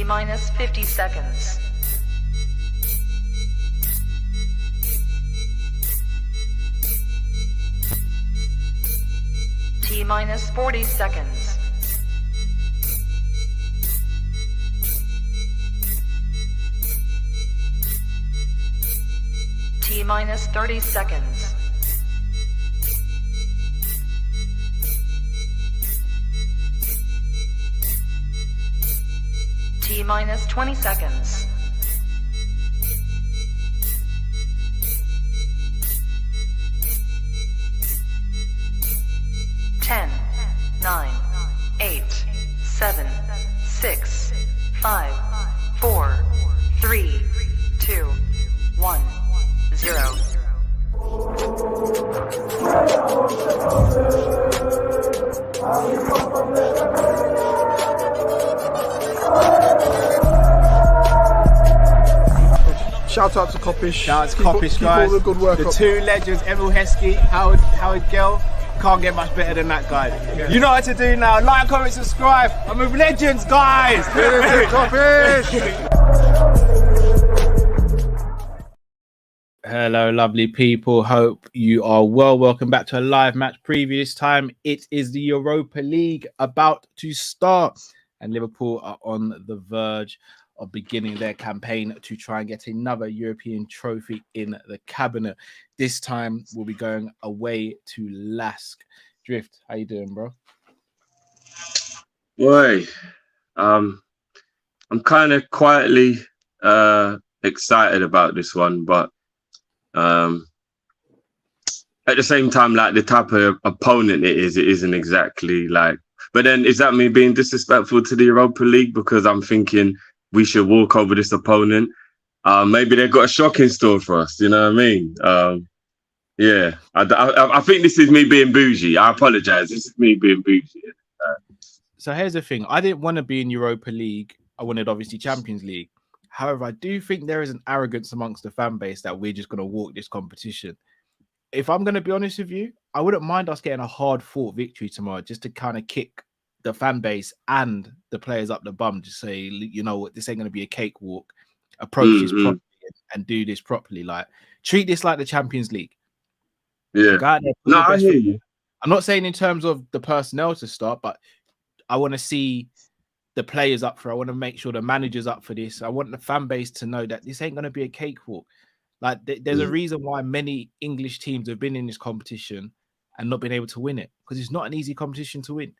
T minus 50 seconds. T minus 40 seconds. T minus 30 seconds. T minus 20 seconds. Ten, 9, 8, 7, 6, 5, 4, 3, 2, 1, 0. Shout out to Kop-Ish. Shout out to Kopish, guys. All the good work. The two legends, Emil Heskey, Howard Gill. Can't get much better than that guy. Yeah. You know what to do now. Like, comment, subscribe. I'm with legends, guys. Hello, lovely people. Hope you are well. Welcome back to a live match preview. This time it is the Europa League about to start, and Liverpool are on the verge of beginning their campaign to try and get another European trophy in the cabinet. This time we'll be going away to Lask. Drift, how you doing, bro? Boy, I'm kind of quietly excited about this one, but at the same time, like the type of opponent it isn't exactly like. But then, is that me being disrespectful to the Europa League because I'm thinking we should walk over this opponent? Maybe they've got a shock in store for us. You know what I mean? Yeah, I think this is me being bougie. I apologize. This is me being bougie. So here's the thing. I didn't want to be in Europa League. I wanted, obviously, Champions League. However, I do think there is an arrogance amongst the fan base that we're just going to walk this competition. If I'm going to be honest with you, I wouldn't mind us getting a hard-fought victory tomorrow just to kind of kick the fan base and the players up the bum to say, you know what, this ain't going to be a cakewalk. Approach this properly and do this properly. Like, treat this like the Champions League. Yeah. No, I hear you. I'm not saying in terms of the personnel to start, but I want to see the players up for it. I want to make sure the manager's up for this. I want the fan base to know that this ain't going to be a cakewalk. Like, there's a reason why many English teams have been in this competition and not been able to win it, because it's not an easy competition to win.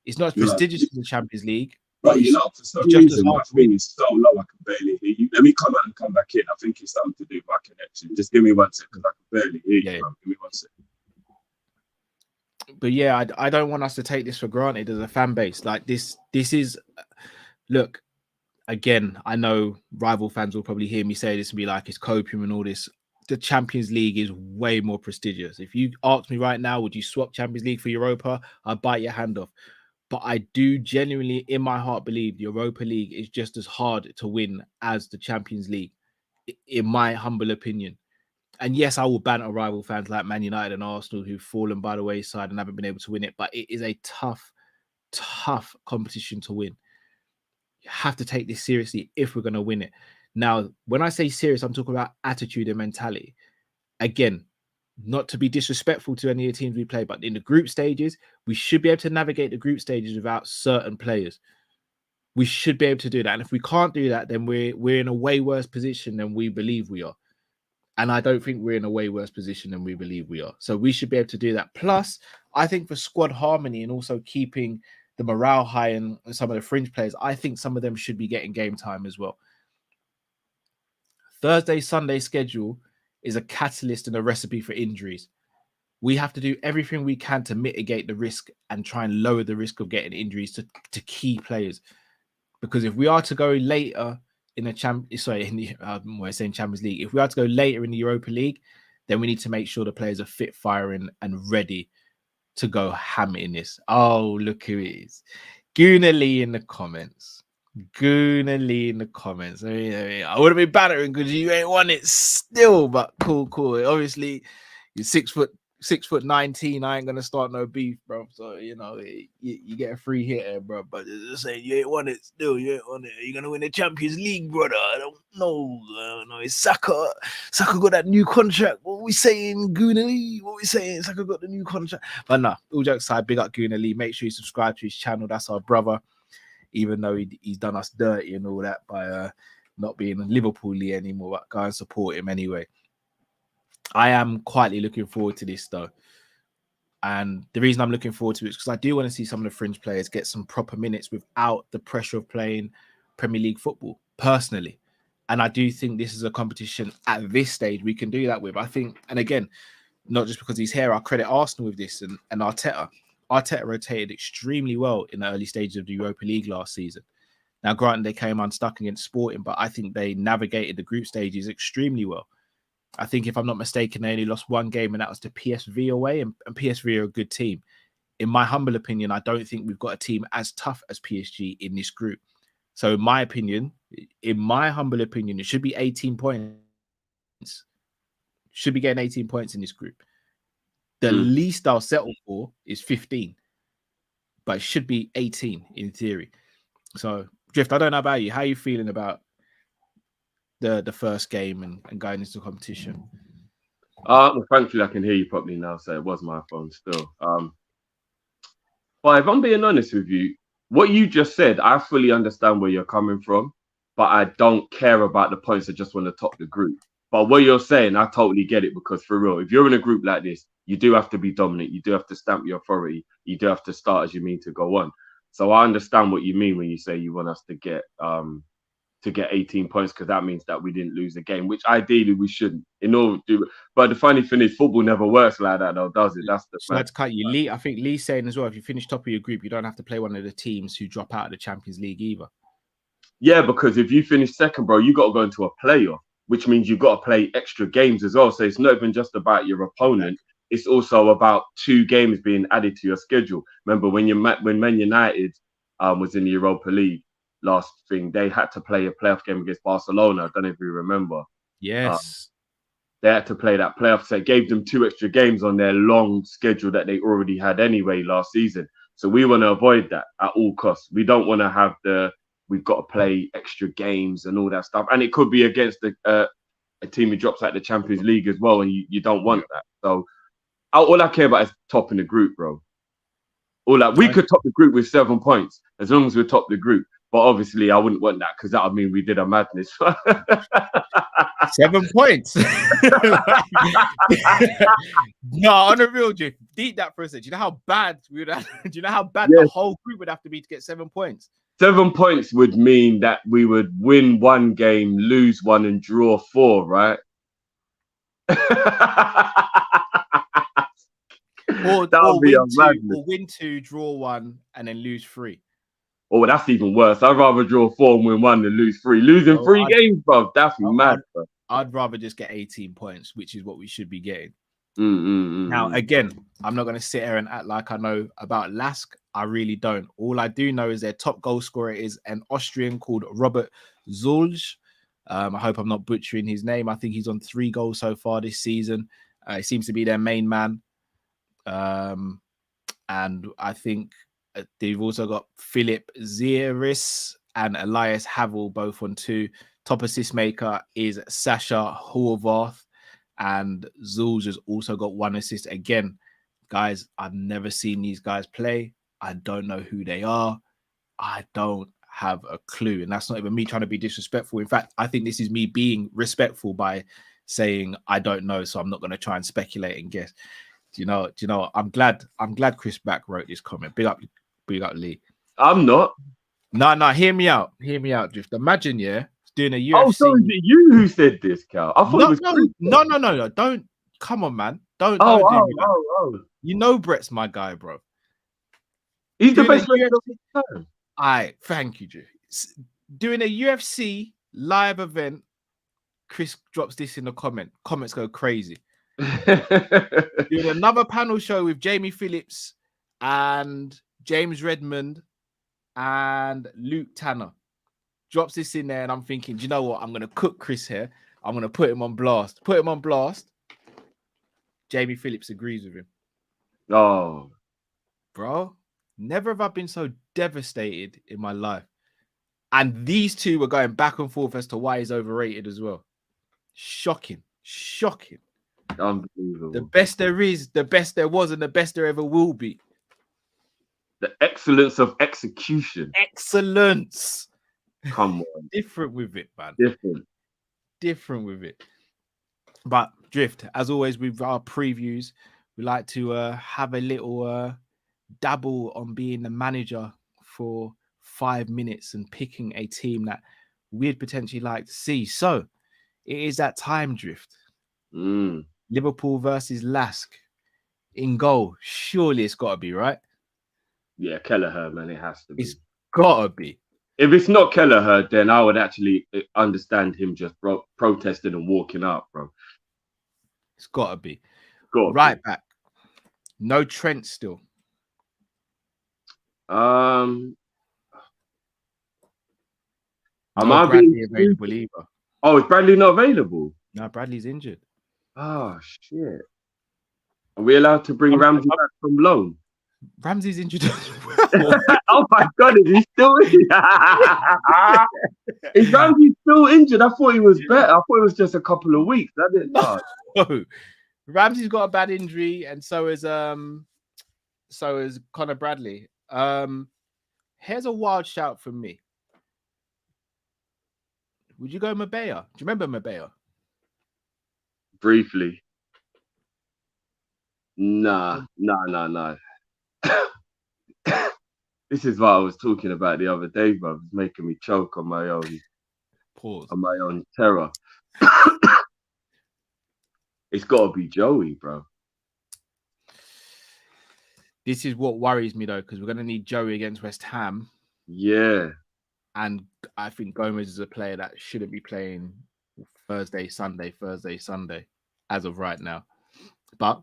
It's not as prestigious as the Champions League. But you know, for some reason, my thing is so low, I can barely hear you. Let me come out and come back in. I think it's something to do with my connection. Just give me 1 second, because I can barely hear you. Bro. Give me 1 second. But yeah, I don't want us to take this for granted as a fan base. Like, this is, look, again, I know rival fans will probably hear me say this and be like, it's copium and all this. The Champions League is way more prestigious. If you ask me right now, would you swap Champions League for Europa? I'd bite your hand off. But I do genuinely, in my heart, believe the Europa League is just as hard to win as the Champions League, in my humble opinion. And yes, I will banter rival fans like Man United and Arsenal who've fallen by the wayside and haven't been able to win it. But it is a tough, tough competition to win. You have to take this seriously if we're going to win it. Now, when I say serious, I'm talking about attitude and mentality. Again, not to be disrespectful to any of the teams we play, but in the group stages, we should be able to navigate the group stages without certain players. We should be able to do that. And if we can't do that, then we're in a way worse position than we believe we are. And I don't think we're in a way worse position than we believe we are. So we should be able to do that. Plus, I think for squad harmony and also keeping the morale high and some of the fringe players, I think some of them should be getting game time as well. Thursday, Sunday schedule is a catalyst and a recipe for injuries. We have to do everything we can to mitigate the risk and try and lower the risk of getting injuries to key players. Because if we are to go later in the Champions League, if we are to go later in the Europa League, then we need to make sure the players are fit, firing, and ready to go ham in this. Oh, look who it is. Guna Lee in the comments. Guna Lee in the comments. I wouldn't be battering because you ain't won it still, but cool. Obviously, you're 6 foot 6'19". I ain't gonna start no beef, bro. So you know, you get a free hit here, bro. But just saying, you ain't won it still. You ain't won it. You're gonna win the Champions League, brother. I don't know. It's Saka. Saka got that new contract. What we saying, Guna Lee? What we saying? Saka got the new contract. But nah, all jokes aside, big up Guna Lee. Make sure you subscribe to his channel. That's our brother. Even though he's done us dirty and all that by not being a Liverpool anymore, but go and support him anyway. I am quietly looking forward to this though. And the reason I'm looking forward to it is because I do want to see some of the fringe players get some proper minutes without the pressure of playing Premier League football, personally. And I do think this is a competition at this stage we can do that with. I think, and again, not just because he's here, I credit Arsenal with this and Arteta. Arteta rotated extremely well in the early stages of the Europa League last season. Now, granted, they came unstuck against Sporting, but I think they navigated the group stages extremely well. I think, if I'm not mistaken, they only lost one game, and that was to PSV away, and PSV are a good team. In my humble opinion, I don't think we've got a team as tough as PSG in this group. So, in my humble opinion, it should be 18 points. Should be getting 18 points in this group. The least I'll settle for is 15, but it should be 18 in theory. So, Drift, I don't know about you. How are you feeling about the first game and going into the competition? Well, thankfully, I can hear you properly now, so it was my phone still. But if I'm being honest with you, what you just said, I fully understand where you're coming from, but I don't care about the points. I just want to top the group. But what you're saying, I totally get it, because for real, if you're in a group like this, you do have to be dominant. You do have to stamp your authority. You do have to start as you mean to go on. So I understand what you mean when you say you want us to get 18 points, because that means that we didn't lose a game, which ideally we shouldn't. But the funny thing is, football never works like that, though, does it? That's the so to cut you, Lee. I think Lee's saying as well, if you finish top of your group, you don't have to play one of the teams who drop out of the Champions League either. Yeah, because if you finish second, bro, you got to go into a playoff, which means you've got to play extra games as well. So it's not even just about your opponent. It's also about 2 games being added to your schedule. Remember when Man United was in the Europa League last thing, they had to play a playoff game against Barcelona. I don't know if you remember. Yes. They had to play that playoff. So it gave them 2 extra games on their long schedule that they already had anyway last season. So we want to avoid that at all costs. We don't want to have we've got to play extra games and all that stuff. And it could be against a team who drops out the Champions League as well, and you don't want that. So all I care about is topping the group, bro. We could top the group with 7 points as long as we top the group. But obviously, I wouldn't want that, because that would mean we did a madness. 7 points. No, on the real, Jake, deep that for a second. Do you know how bad we would have? Do you know how bad the whole group would have to be to get 7 points? 7 points would mean that we would win 1 game, lose 1, and draw 4, right? Or win 2, draw 1, and then lose 3. Oh, that's even worse. I'd rather draw 4 and win 1 than lose 3. Losing 3 games, bro, that's mad, bro. I'd rather just get 18 points, which is what we should be getting. Now, again, I'm not going to sit here and act like I know about Lask. I really don't. All I do know is their top goal scorer is an Austrian called Robert Zulj. I hope I'm not butchering his name. I think he's on 3 goals so far this season. He seems to be their main man. And I think they've also got Philip Zieris and Elias Havel both on 2. Top assist maker is Sasha Horvath, and Zulj has also got 1 assist. Again, guys, I've never seen these guys play. I don't know who they are. I don't have a clue. And that's not even me trying to be disrespectful. In fact, I think this is me being respectful by saying I don't know. So I'm not going to try and speculate and guess. Do you know what? I'm glad Chris Back wrote this comment. Big up Lee. I'm not. No, hear me out. Drift. Imagine, doing a UFC. Oh, so is it you who said this, Cal? I thought it was no. Don't come on, man. Don't do that. You know Brett's my guy, bro. He's the best player of the time. Thank you, Drew. Doing a UFC live event, Chris drops this in the comments go crazy. Doing another panel show with Jamie Phillips and James Redmond and Luke Tanner. Drops this in there, and I'm thinking, do you know what? I'm going to cook Chris here. I'm going to put him on blast. Jamie Phillips agrees with him. Oh, Bro, never have I been so devastated in my life. And these two were going back and forth as to why he's overrated as well. Shocking. unbelievable. The best there is, the best there was, and the best there ever will be. The excellence of execution. Excellence. Come on. Different with it, man. Different with it. But Drift, as always, with our previews, we like to have a little dabble on being the manager for 5 minutes and picking a team that we'd potentially like to see. So it is that time, Drift. Liverpool versus Lask in goal. Surely it's got to be, right? Yeah, Kelleher, man, it has to be. It's got to be. If it's not Kelleher, then I would actually understand him just protesting and walking out, bro. It's got to be. Right back. No Trent still. Am No I Bradley being available either. Oh, is Bradley not available? No, Bradley's injured. Oh shit! Are we allowed to bring Ramsey back from loan? Ramsey's injured as well. Oh my god, is he still injured? Is Ramsey still injured? I thought he was better. I thought it was just a couple of weeks. That didn't No. Ramsey's got a bad injury, and so is Connor Bradley. Here's a wild shout from me. Would you go Mabea? Do you remember Mabea? Briefly. Nah. This is what I was talking about the other day, bro. It's making me choke on my own Pause. On my own terror. It's got to be Joey, bro. This is what worries me, though, because we're going to need Joey against West Ham. Yeah. And I think Gomez is a player that shouldn't be playing Thursday, Sunday, as of right now. But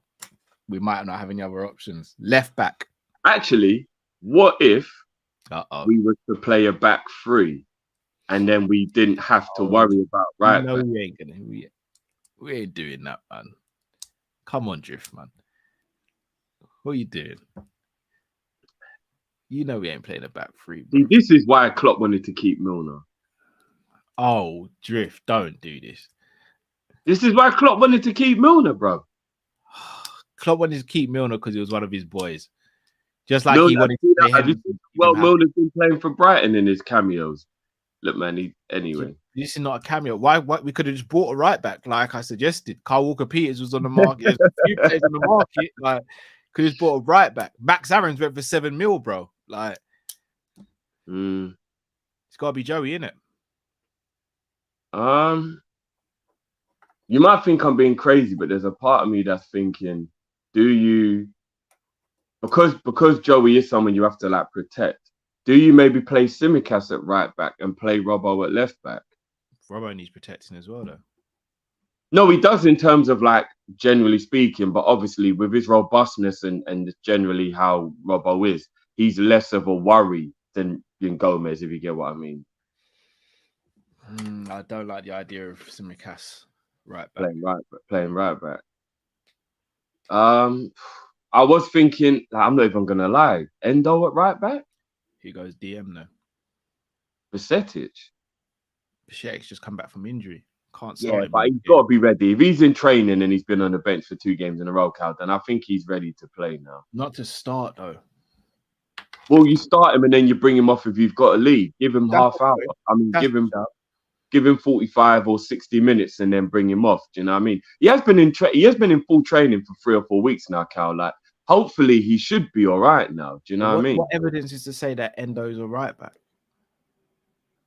we might not have any other options. Left back. Actually, what if we were to play a back three and then we didn't have to worry about right back? We ain't doing that, man. Come on, Drift, man. What are you doing? You know we ain't playing a back three. See, this is why Klopp wanted to keep Milner. Oh, Drift, don't do this. This is why Klopp wanted to keep Milner, bro. Klopp wanted to keep Milner because he was one of his boys. Just like he wanted to play him. Well, Milner's been playing for Brighton in his cameos. Look, man, anyway. This is not a cameo. Why we could have just bought a right back, like I suggested. Carl Walker-Peters was on the market. There's a few players on the market. Like, could have just bought a right back. Max Aaron's went for 7 mil, bro. Like, it's got to be Joey, innit? You might think I'm being crazy, but there's a part of me that's thinking, do you, because Joey is someone you have to like protect, do you maybe play Tsimikas at right back and play Robbo at left back? Robbo needs protecting as well, though. No, he does in terms of like generally speaking, but obviously with his robustness and generally how Robbo is, he's less of a worry than Gomez, if you get what I mean. I don't like the idea of Tsimikas right back. Playing right back. I was thinking, I'm not even gonna lie, Endo at right back. He goes DM now. Bajcetic just come back from injury. Can't start. Yeah, but he's got to be ready. If he's in training and he's been on the bench for 2 games in a row, Cal, then I think he's ready to play now. Not to start though. Well, you start him and then you bring him off if you've got a lead. Give him half hour. I mean, give him 45 or 60 minutes and then bring him off. Do you know what I mean? He has been in full training for 3 or 4 weeks now, Cal. Like, hopefully he should be all right now. Do you know what I mean? What evidence is to say that Endo's a right back?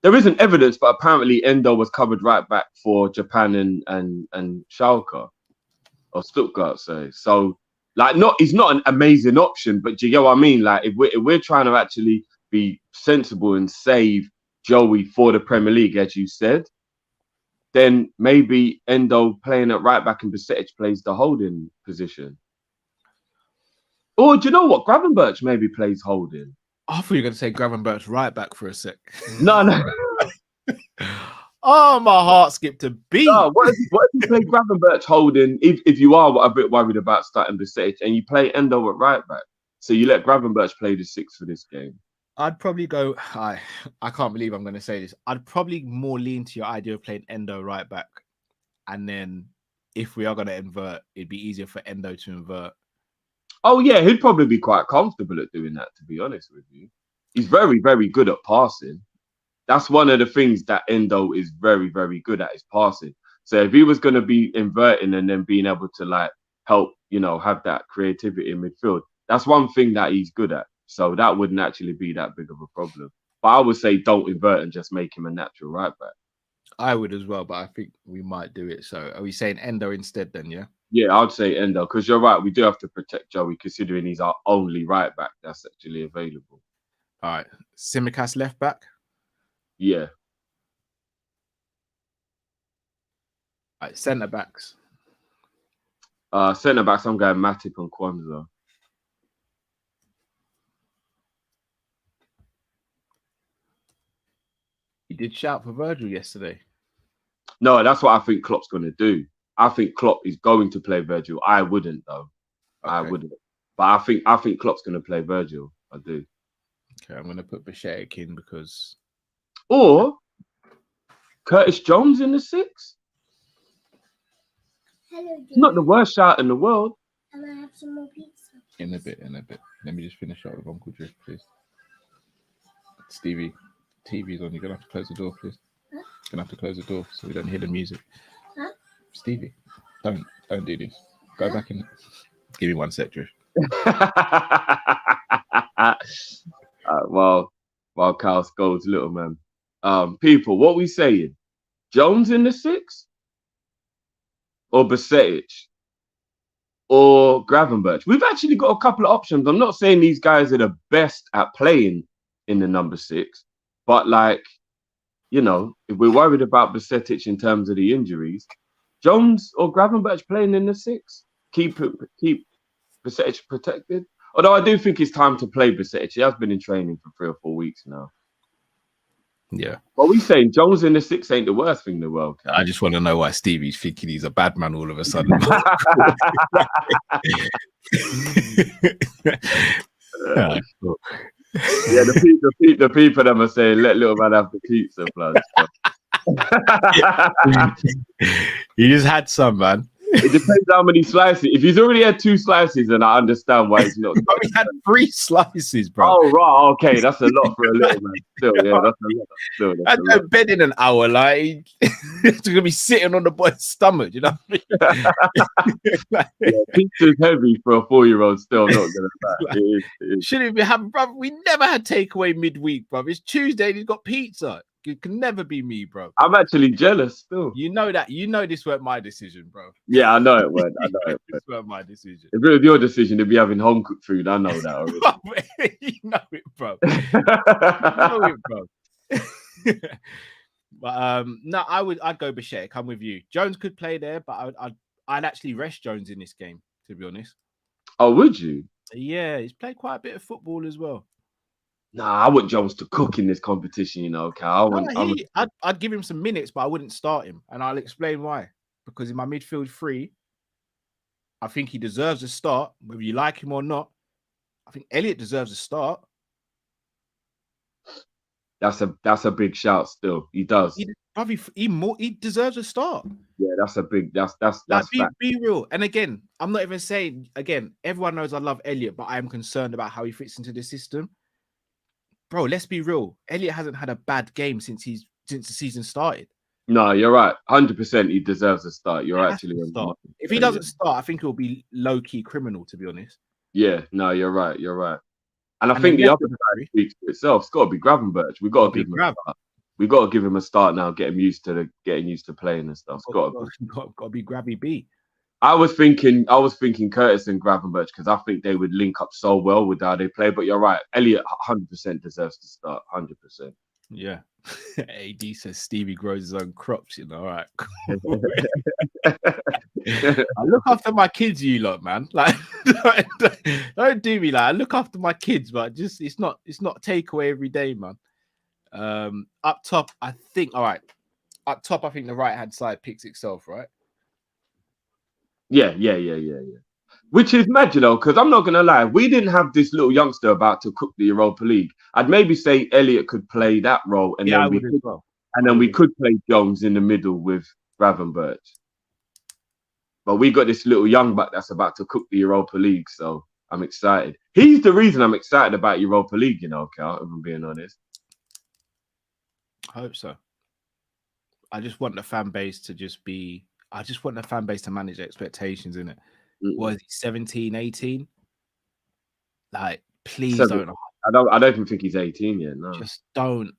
There isn't evidence, but apparently Endo was covered right back for Japan and Schalke or Stuttgart. So like, he's not an amazing option, but do you get what I mean? Like, if we're trying to actually be sensible and save Joey for the Premier League, as you said, then maybe Endo playing at right back and Bajcetic plays the holding position. Or do you know what? Gravenberch maybe plays holding. I thought you were going to say Gravenberch right back for a sec. No. Oh, my heart skipped a beat. No, what is you play Gravenberch holding, if you are a bit worried about starting Besetic, and you play Endo at right back, so you let Gravenberch play the 6 for this game. I'd probably go. I can't believe I'm going to say this. I'd probably more lean to your idea of playing Endo right back, and then if we are going to invert, it'd be easier for Endo to invert. Oh yeah, he'd probably be quite comfortable at doing that. To be honest with you, he's very, very good at passing. That's one of the things that Endo is very, very good at, is passing. So if he was going to be inverting and then being able to like help, have that creativity in midfield, that's one thing that he's good at. So that wouldn't actually be that big of a problem. But I would say don't invert and just make him a natural right back. I would as well, but I think we might do it. So are we saying Endo instead then, yeah? Yeah, I'd say Endo, because you're right. We do have to protect Joey, considering he's our only right back that's actually available. All right. Simicast left back? Yeah. All right, centre backs. Centre backs, I'm going Matip and Kwanzaa. You did shout for Virgil yesterday. No, that's what I think Klopp's going to do. I think Klopp is going to play Virgil. I wouldn't though. Okay. I wouldn't. But I think Klopp's going to play Virgil. I do. Okay, I'm going to put Besetic in because. Or Curtis Jones in the 6. Hello, not the worst shout in the world. And I have some more pizza. In a bit. Let me just finish up with Uncle Drift, please. Stevie, TV's on. You're going to have to close the door, please. Huh? You're going to have to close the door so we don't hear the music. Huh? Stevie, don't do this. Go back in. Give me 1 sec, Drift. While Cal scolds little man. People, what we saying? Jones in the 6? Or Besetic? Or Gravenberch? We've actually got a couple of options. I'm not saying these guys are the best at playing in the number 6, but like, if we're worried about Besetic in terms of the injuries, Jones or Gravenberch playing in the 6, keep Besetic protected. Although I do think it's time to play Besetic. He has been in training for 3 or 4 weeks now. Yeah. But we saying Jones in the 6 ain't the worst thing in the world. I just want to know why Stevie's thinking he's a bad man all of a sudden. Yeah, the people that are saying let little man have the pizza, blood. He just had some, man. It depends how many slices. If he's already had 2 slices, then I understand why he's not. He had 3 slices, bro. Oh, right. Okay, that's a lot for a little man. Still, yeah, that's a lot. Still, I go to bed in an hour, like it's gonna be sitting on the boy's stomach, you know. Yeah, pizza's heavy for a 4-year-old. Still, not gonna lie. It is. Shouldn't we have, bro? We never had takeaway midweek, bro. It's Tuesday and he's got pizza. It can never be me, bro. I'm actually jealous still. You know that. You know this weren't my decision, bro. Yeah, I know it weren't. This weren't my decision. If it was your decision to be having home cooked food, I know that already. You know it, bro. You know it, bro. But no, I'd go Besetic. I'm with you. Jones could play there, but I'd actually rest Jones in this game, to be honest. Oh, would you? Yeah, he's played quite a bit of football as well. Nah, I want Jones to cook in this competition, Cal. I'd give him some minutes, but I wouldn't start him. And I'll explain why. Because in my midfield 3, I think he deserves a start, whether you like him or not. I think Elliott deserves a start. That's a big shout still. He does. He deserves a start. Yeah, that's a big that's be real. And again, I'm not even saying everyone knows I love Elliott, but I am concerned about how he fits into the system. Bro, let's be real. Elliott hasn't had a bad game since the season started. No, you're right. 100% he deserves a start. You're actually start. If he doesn't start, I think it'll be low-key criminal, to be honest. Yeah, no, you're right. And I think the other side speaks for itself. It's got to be Gravenberch. We've got to give him a start. We've got to give him a start now, getting used to playing and stuff. It's got to be Grabby B. I was thinking Curtis and Gravenberch because I think they would link up so well with how they play. But you're right, Elliott 100% deserves to start. 100%. Yeah. AD says Stevie grows his own crops. All right. I look after my kids, you lot, man. Like, don't do me like. I look after my kids, but just it's not takeaway every day, man. Up top, I think. All right. Up top, I think the right hand side picks itself, right? Yeah. Which is mad, you know, because I'm not gonna lie, we didn't have this little youngster about to cook the Europa League. I'd maybe say Elliot could play that role, and Yeah, I then would as well. we could play Jones in the middle with Gravenberch. But we got this little young buck that's about to cook the Europa League, so I'm excited. He's the reason I'm excited about Europa League, you know, Cal, if I'm being honest. I hope so. I just want the fan base to just be. I just want the fan base to manage expectations, in it. What is he, 17, 18? Like, please don't. I don't even think he's 18 yet. No, just don't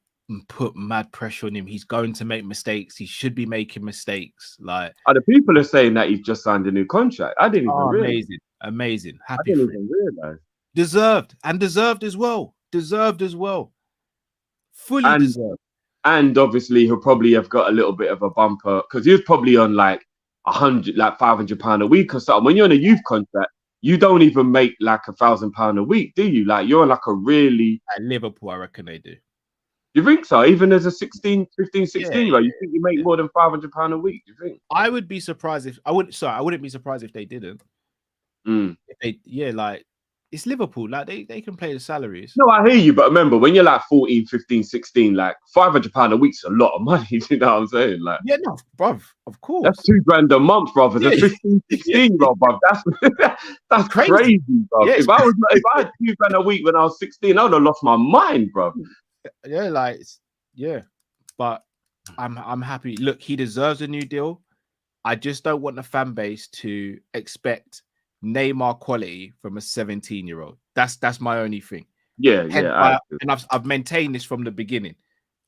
put mad pressure on him. He's going to make mistakes. He should be making mistakes. Like, other people are saying that he's just signed a new contract. I didn't even realize. Amazing. Happy. I didn't even realize. Deserved as well. Fully deserved. And obviously, he'll probably have got a little bit of a bumper because he was probably on like £500 a week or something. When you're on a youth contract, you don't even make like £1,000 a week, do you? Like, you're on like a really. At Liverpool, I reckon they do. You think so? Even as a 16 year old, you think you make more than £500 a week? You think? I would be surprised if I wouldn't be surprised if they didn't. If they, like, it's Liverpool, like they can play the salaries. No, I hear you, but remember when you're like 14, 15, 16, like £500 a week's a lot of money. You know what I'm saying? Like, yeah, no, bruv, of course. That's $2,000 a month, bruv. As a 15, 16-year-old, bruv. That's crazy, bruv. Yeah, if I had £2,000 a week when I was 16, I would have lost my mind, bruv. Yeah, like, yeah. But I'm happy. Look, he deserves a new deal. I just don't want the fan base to expect Neymar quality from a 17-year-old. That's my only thing. Yeah. And I've maintained this from the beginning.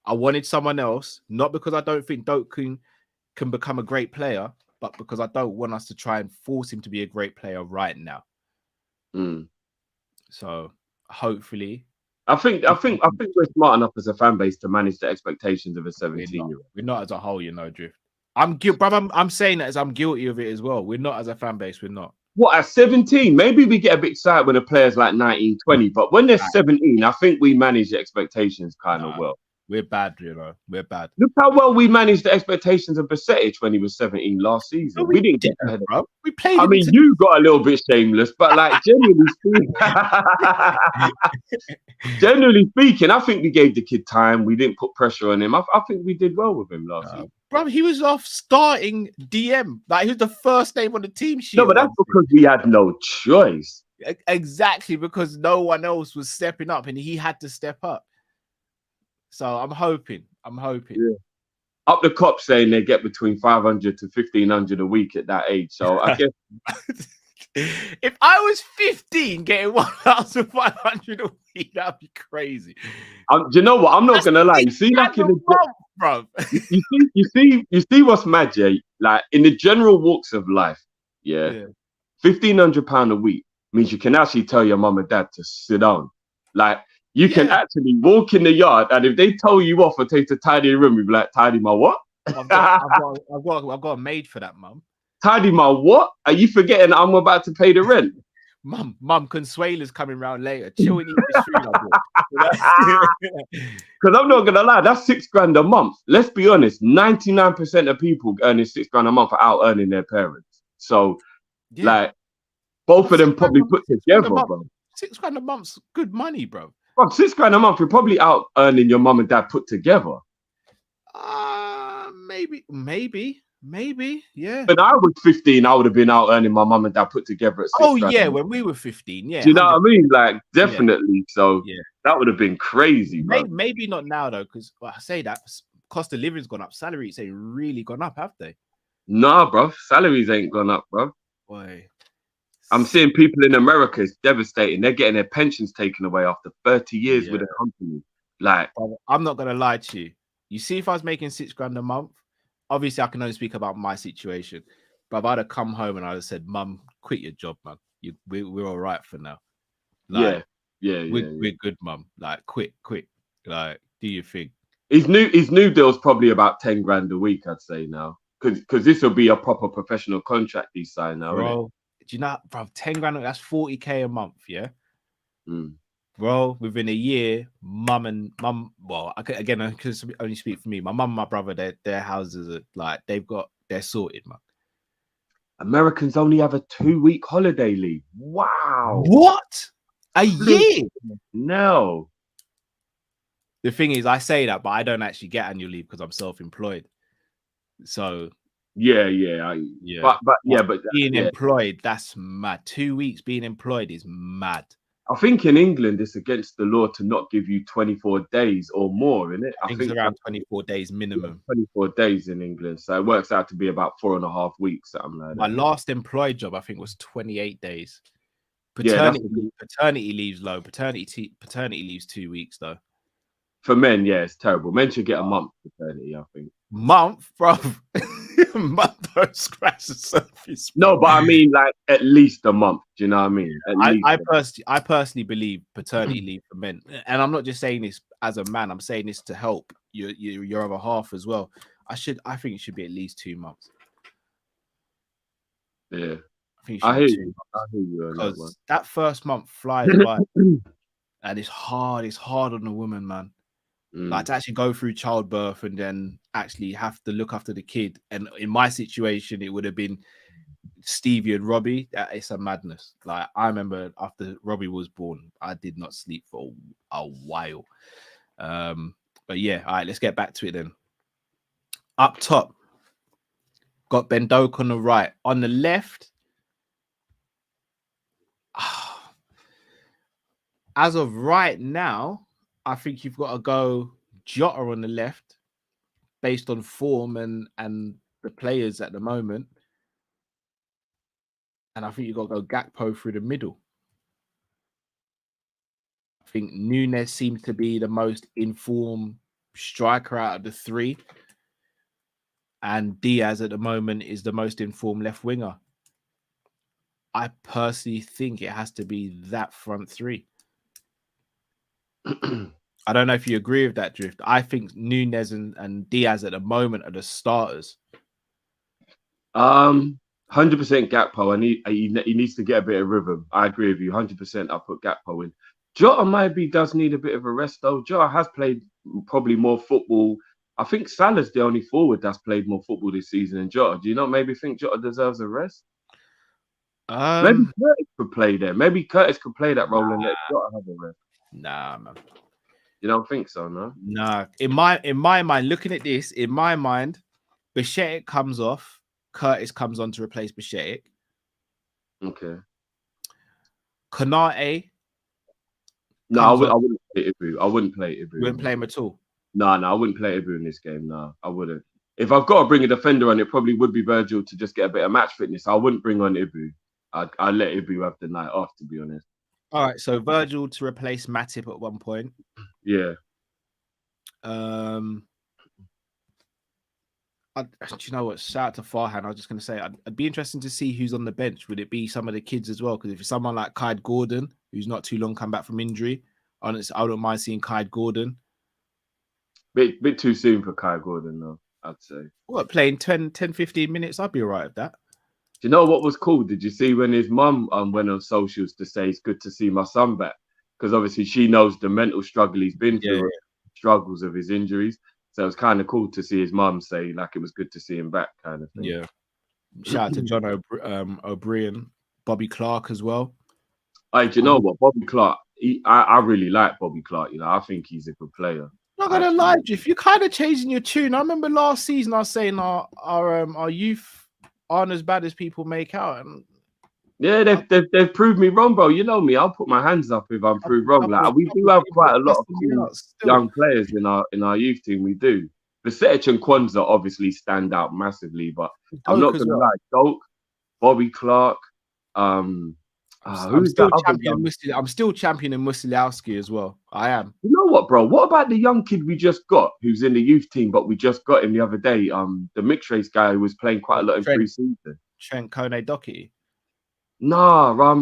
I wanted someone else, not because I don't think Dokun can become a great player, but because I don't want us to try and force him to be a great player right now. So hopefully, I think we're smart enough as a fan base to manage the expectations of a 17-year-old. We're not as a whole, you know, Drift. I'm saying that as I'm guilty of it as well. We're not as a fan base. We're not. What, at 17? Maybe we get a bit excited when a player's like 19, 20, but when they're 17, I think we manage the expectations kind of well. We're bad, you know. We're bad. Look how well we managed the expectations of Bajcetic when he was 17 last season. We didn't get ahead, bro. We played. I mean, you got a little bit shameless, but like generally speaking, I think we gave the kid time. We didn't put pressure on him. I think we did well with him last season. Bro, he was off starting DM. Like, he was the first name on the team sheet. No, but that's because we had no choice. Exactly, because no one else was stepping up and he had to step up. So I'm hoping. Yeah. Up the Kop saying they get between 500 to 1,500 a week at that age. So I guess if I was 15 getting 1,500 a week, that'd be crazy. Do you know what? I'm not gonna lie. You see, like in the month, bro. you see what's mad, yeah? Like in the general walks of life, yeah. £1,500 a week means you can actually tell your mum and dad to sit down. Like, you can actually walk in the yard, and if they tell you off or take to tidy the room, you'll be like, tidy my what? I've got a maid for that, mum. Tidy my what? Are you forgetting I'm about to pay the rent? Mum, Consuela's coming round later. Chill and eat this food. Because I'm not gonna lie, that's £6,000 a month. Let's be honest, 99% of people earning £6,000 a month are out earning their parents. So, like, both of them probably put together, bro. £6,000 a month's good money, bro. Bro, £6,000 a month, you're probably out earning your mum and dad put together. Maybe, yeah. When I was 15, I would have been out earning my mum and dad put together at 6 grand. Yeah, when we were 15, yeah. Do you know what I mean? Like, definitely. So that would have been crazy, bro. Maybe not now though, because I say that cost of living's gone up, salaries ain't really gone up, have they? Nah, bro, salaries ain't gone up, bro. Boy. I'm seeing people in America, it's devastating. They're getting their pensions taken away after 30 years with a company. Like, I'm not gonna lie to you. You see, if I was making £6,000 a month, obviously I can only speak about my situation. But if I'd have come home and I'd have said, "Mum, quit your job, man. We're all right for now." Like, we're good, Mum. Like, quit. Like, do your thing. His new deal's probably about 10 grand a week, I'd say now, because this will be a proper professional contract he's signed now, bro. Do you know, bro, 10 grand, that's 40k a month, yeah? Bro, within a year, well, again, I can only speak for me. My mum and my brother, their houses are like, they're sorted, man. Americans only have a 2-week holiday leave. Wow. What? A year? No. The thing is, I say that, but I don't actually get annual leave because I'm self-employed. So Yeah. yeah, But being employed, that's mad. 2 weeks being employed is mad. I think in England it's against the law to not give you 24 days or more, isn't it? I think it's around 24 days minimum. 24 days in England. So it works out to be about 4.5 weeks, something like that. My last employed job, I think, was 28 days. Yeah, Paternity leave's low. Paternity leave's 2 weeks though. for men, yeah, it's terrible. Men should get a month paternity, I think. Month, bro. Month don't scratch the surface. No, but I mean, like at least a month. Do you know what I mean? I personally believe paternity leave for men, and I'm not just saying this as a man. I'm saying this to help your other half as well. I think it should be at least 2 months. Yeah, I hear you because that first month flies by, and it's hard. It's hard on the woman, man. Like to actually go through childbirth and then actually have to look after the kid. And in my situation, it would have been Stevie and Robbie. It's a madness. Like I remember after Robbie was born, I did not sleep for a while. But yeah, all right, let's get back to it then. Up top, got Ben Doak on the right. On the left, as of right now, I think you've got to go Jota on the left based on form and the players at the moment. And I think you've got to go Gakpo through the middle. I think Nunes seems to be the most informed striker out of the three. And Diaz at the moment is the most informed left winger. I personally think it has to be that front three. I don't know if you agree with that, Drift. I think Nunes and Diaz at the moment are the starters. 100% Gakpo. He needs to get a bit of rhythm. I agree with you. 100%. I'll put Gakpo in. Jota does need a bit of a rest though. Jota has played probably more football. I think Salah's the only forward that's played more football this season than Jota. Do you not maybe think Jota deserves a rest? Maybe Curtis could play there. Maybe Curtis could play that role and let Jota have a rest. Nah, man. You don't think so, no? Nah. In my mind, looking at this, in my mind, Bichetic comes off, Curtis comes on to replace Bichetic. Okay. Konate. No, I wouldn't play Ibu. I wouldn't play Ibu. You wouldn't play him at all? No, I wouldn't play Ibu in this game. No, I wouldn't. If I've got to bring a defender on, it probably would be Virgil to just get a bit of match fitness. I wouldn't bring on Ibu. I'd let Ibu have the night off, to be honest. All right, so Virgil to replace Matip at one point. Yeah. Do you know what? Shout out to Farhan. I was just going to say, I'd be interested to see who's on the bench. Would it be some of the kids as well? Because if it's someone like Kyle Gordon, who's not too long come back from injury, I don't mind seeing Kyle Gordon. Bit too soon for Kyle Gordon, though, I'd say. What, playing 10, 15 minutes? I'd be all right with that. Do you know what was cool? Did you see when his mum went on socials to say it's good to see my son back? Because obviously she knows the mental struggle he's been through, struggles of his injuries. So it was kind of cool to see his mum say like it was good to see him back, kind of thing. Yeah. Shout out to John O'Brien, Bobby Clark as well. Hey, do you know what? Bobby Clark, I really like Bobby Clark. You know, I think he's a good player. Not gonna lie, if you're kind of changing your tune. I remember last season I was saying our youth aren't as bad as people make out. And yeah, they've proved me wrong, bro. You know me, I'll put my hands up if I'm proved wrong. Like we do have quite a lot of cool young players in our youth team. We do. Bicetic and Kwanzaa obviously stand out massively, but I'm not gonna lie. Doak, Bobby Clark, I'm still championing Musiliowski as well. I am. You know what, bro? What about the young kid we just got, who's in the youth team, but we just got him the other day? The mixed race guy who was playing quite a lot in pre-season. Trent Kone-Doherty. Nah,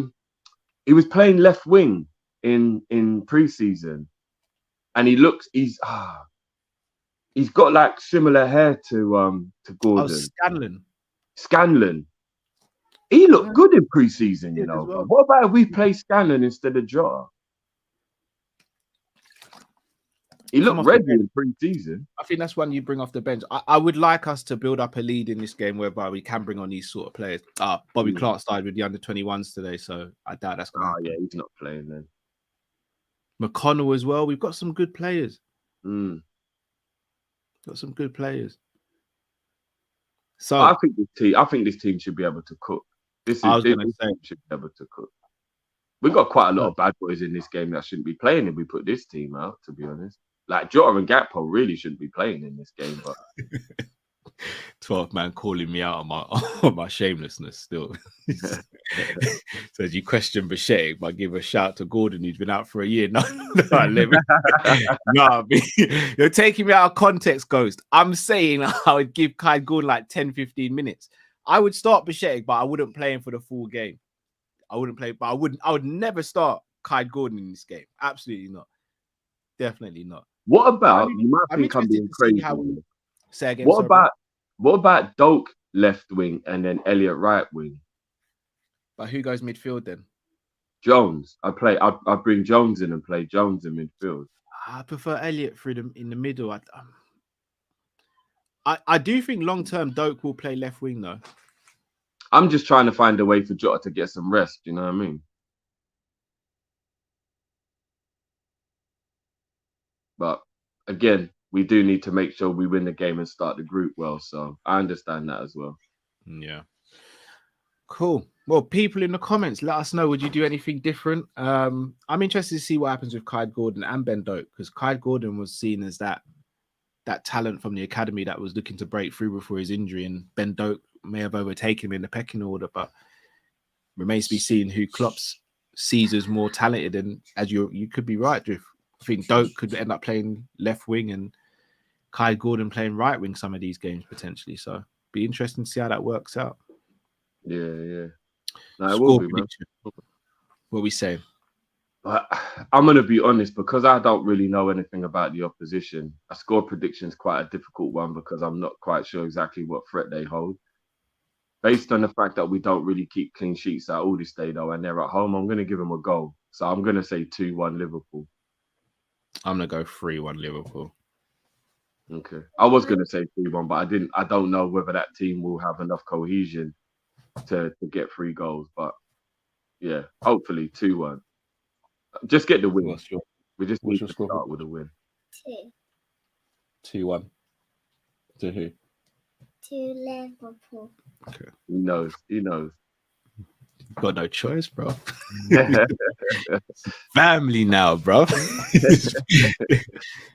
he was playing left wing in pre-season, and he's got like similar hair to Gordon. Oh, Scanlon. He looked good in pre-season, you know. Well. What about if we play Scanlon instead of Jota? He come looked off the ready bench. in pre-season. I think that's one you bring off the bench. I would like us to build up a lead in this game whereby we can bring on these sort of players. Bobby Clark started with the under-21s today, so I doubt that's going to happen. Yeah, he's not playing then. McConnell as well. We've got some good players. Mm. Got some good players. So I think this team should be able to cook. This team should be able to cook. We've got quite a lot of bad boys in this game that shouldn't be playing if we put this team out, to be honest. Like Jota and Gakpo really shouldn't be playing in this game, but 12th man calling me out on my shamelessness still. Says you question Bashir, but give a shout to Gordon who's been out for a year. No, you're taking me out of context, Ghost. I'm saying I would give Kai Gordon like 10-15 minutes. I would start Bashir, but I wouldn't play him for the full game. I wouldn't play, but I would never start Kai Gordon in this game. Absolutely not. Definitely not. What about you might think I'm being crazy? Say again. What about Doak left wing and then Elliott right wing? But who goes midfield then? Jones. I bring Jones in and play Jones in midfield. I prefer Elliott in the middle. I do think long term Doak will play left wing though. I'm just trying to find a way for Jota to get some rest. You know what I mean? But again, we do need to make sure we win the game and start the group well. So I understand that as well. Yeah. Cool. Well, people in the comments, let us know. Would you do anything different? I'm interested to see what happens with Kai Gordon and Ben Doak, because Kai Gordon was seen as that talent from the academy that was looking to break through before his injury, and Ben Doak may have overtaken him in the pecking order, but remains to be seen who Klopp sees as more talented. And as you could be right, Drift. I think Doak could end up playing left wing and Kai Gordon playing right wing some of these games potentially. So be interesting to see how that works out. Yeah. No, it will be, man. What are we saying? But I'm going to be honest, because I don't really know anything about the opposition. A score prediction is quite a difficult one because I'm not quite sure exactly what threat they hold. Based on the fact that we don't really keep clean sheets at Alderstay, though, and they're at home, I'm going to give them a goal. So I'm going to say 2-1 Liverpool. I'm going to go 3-1 Liverpool. Okay. I was going to say 3-1, but I don't know whether that team will have enough cohesion to get 3 goals. But yeah, hopefully 2-1. Just get the win. We just need to start with a win. 2-1. To who? To Liverpool. Okay. He knows. Got no choice, bro. Family now, bro.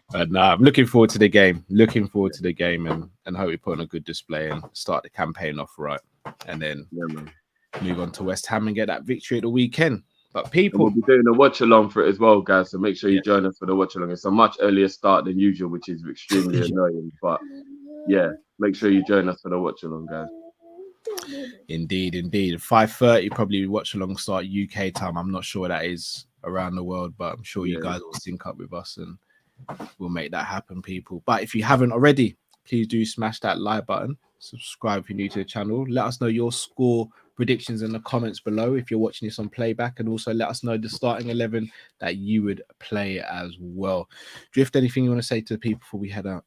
But nah, I'm looking forward to the game. And hope we put on a good display and start the campaign off right. And then move on to West Ham and get that victory at the weekend. But people, we'll be doing a watch along for it as well, guys. So make sure you join us for the watch along. It's a much earlier start than usual, which is extremely annoying. But yeah, make sure you join us for the watch along, guys. Indeed. 5:30 probably watch along start UK time. I'm not sure what that is around the world, but I'm sure you guys will sync up with us and we'll make that happen, people. But if you haven't already, please do smash that like button. Subscribe if you're new to the channel. Let us know your score predictions in the comments below if you're watching this on playback, and also let us know the starting 11 that you would play as well. Drift, anything you want to say to the people before we head out?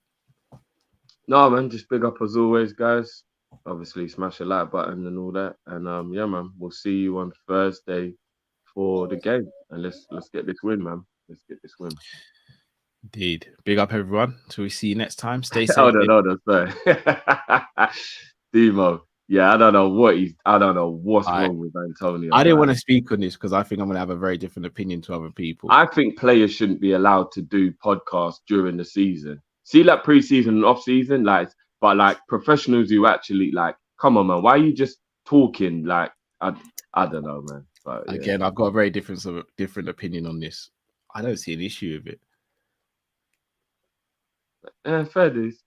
No, man, just big up as always, guys. Obviously, smash the like button and all that. And yeah, man, we'll see you on Thursday for the game. And let's get this win, man. Let's get this win. Indeed. Big up, everyone. Till we see you next time. Stay safe. Hold on, sorry. Demo. Yeah, I don't know what's wrong with Antonio. I didn't want to speak on this because I think I'm going to have a very different opinion to other people. I think players shouldn't be allowed to do podcasts during the season. See, like pre-season and off-season, but professionals who actually come on, man. Why are you just talking? I don't know, man. But, yeah. Again, I've got a very different opinion on this. I don't see an issue with it. Fair dues.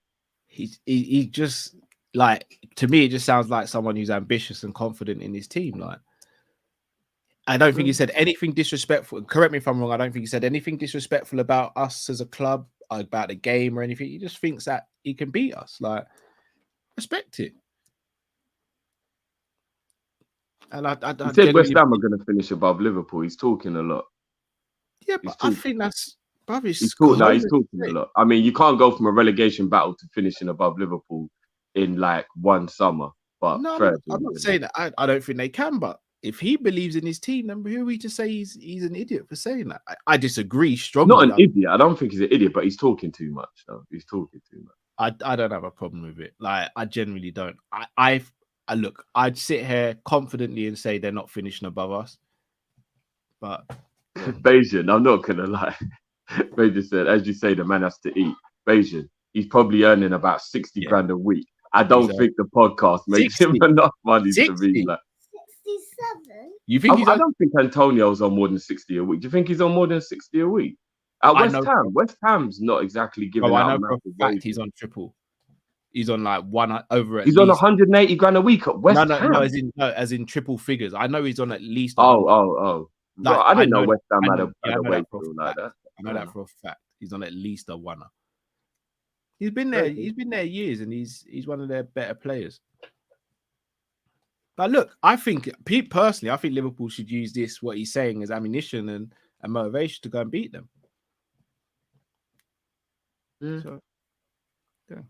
He just to me, it just sounds like someone who's ambitious and confident in his team. I don't think he said anything disrespectful. Correct me if I'm wrong. I don't think he said anything disrespectful about us as a club, about the game or anything. He just thinks that he can beat us. Respect it. And I said West Ham are going to finish above Liverpool. He's talking a lot. Yeah, but I think that's Bruv, it's He's cold. talking a lot. I mean, you can't go from a relegation battle to finishing above Liverpool in like one summer. But No, fair I'm not saying that. I don't think they can. But if he believes in his team, then who are we to say he's an idiot for saying that? I disagree strongly. Not an idiot. I don't think he's an idiot, but he's talking too much. Though. He's talking too much. I don't have a problem with it. Like, I genuinely don't. I look, I'd sit here confidently and say they're not finishing above us. But Bayesian, I'm not gonna lie. Bayesian said, as you say, the man has to eat. Bayesian, he's probably earning about 60 grand a week. I don't think the podcast makes 60. him enough money 60. to be like. 67? you think I don't think Antonio's on more than 60 a week. Do you think he's on more than 60 a week? At West Ham, West Ham's not exactly giving out. I know for a fact he's on triple. He's on like one over. He's on 180 grand a week at West Ham. No, as in triple figures. I know he's on at least. Oh. Like, I didn't know West Ham had a wage wage bill like that. I know that for a fact. He's on at least a one. He's been there. He's been there years, and he's one of their better players. But look, I think personally, I think Liverpool should use this, what he's saying, as ammunition and motivation to go and beat them. Yeah. So, yeah.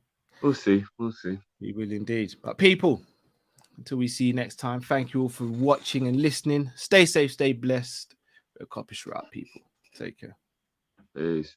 We'll see. We will indeed. But people, until we see you next time, thank you all for watching and listening. Stay safe, stay blessed. We're Kopish right, people. Take care. Peace.